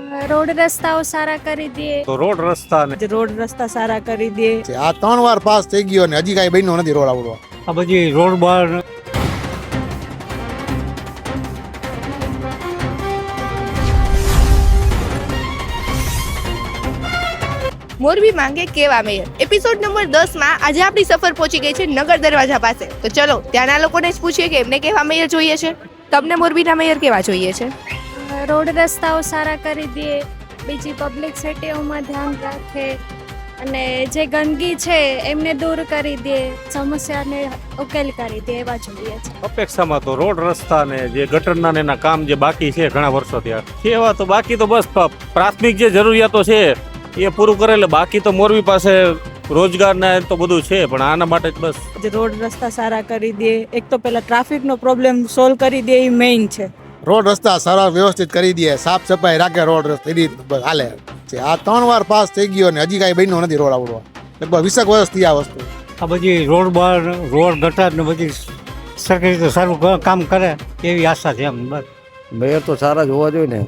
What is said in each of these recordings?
Road રસ્તાઓ સારા કરી દે. તો રોડ રસ્તા સારા કરી દે. આ 3 વાર પાસ થઈ ગયો ને હજી કાંઈ બન્યો નથી રોડ આવડો. આ બધી રોડ બાર મોરબી માંગે કેવા મેયર એપિસોડ નંબર 10 માં આજે આપણી સફર પહોંચી ગઈ છે નગર દરવાજા પાસે. તો ચલો ત્યાંના લોકોને જ પૂછીએ કે એમને કેવા મેયર જોઈએ છે. તમને મોરબીના મેયર કેવા જોઈએ છે? રોડ રસ્તાઓ સારા કરી દે, બીજી પબ્લિક સિટીઓમાં ધ્યાન રાખે અને જે ગંદકી છે એમને દૂર કરી દે, સમસ્યાને ઉકેલ કરી દે એવા જોઈએ છે. અપેક્ષામાં તો રોડ રસ્તા ને જે ગટરના ને એના કામ જે બાકી છે ઘણા વર્ષોથી એવા તો બાકી તો બસ પ્રાથમિક જે જરૂરિયાતો છે એ પૂરું કરે. એટલે બાકી તો મોરબી પાસે રોજગાર ને તો બધું છે, પણ આના માટે જ બસ રોડ રસ્તા સારા કરી દે. એક તો પેલા ટ્રાફિકનો પ્રોબ્લેમ સોલ્વ કરી દે એ મેઇન છે. રોડ રસ્તા સારા વ્યવસ્થિત કરી દે, સાફ સફાઈ રાખે, રોડ રસ્તા એની બસ હાલે છે. આ 3 વાર પાસ થઈ ગયો ને હજી કાંઈ બન્યો નથી રોડ આવડો. લગભગ 20 વર્ષથી આ વસ્તુ. આ બધી રોડ બાર રોડ ગટર ને બધી સરકારી રીતે સારું કામ કરે એવી આશા છે. એમ બસ મેયર તો સારા જ હોવા જોઈએ ને.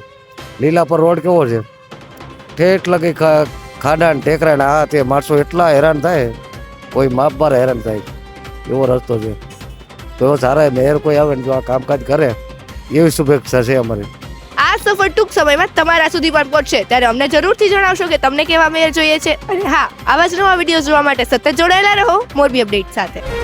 લીલા પર રોડ કેવો છે, ઠેઠ લગી ખાડા ને ટેકરા ને આ તે માણસો એટલા હેરાન થાય, કોઈ માપ બાર હેરાન થાય એવો રસ્તો છે. તો એવો સારા મેયર કોઈ આવે ને જો આ કામકાજ કરે એવી શુભેચ્છા છે અમારી. આ સફર ટૂંક સમયમાં તમારા સુધી પણ પહોંચશે ત્યારે અમને જરૂરથી જણાવશો કે તમને કેવા મેયર જોઈએ છે. અને હા, આવા જ નવા વિડીયો જોવા માટે સતત જોડાયેલા રહો મોરબી અપડેટ સાથે.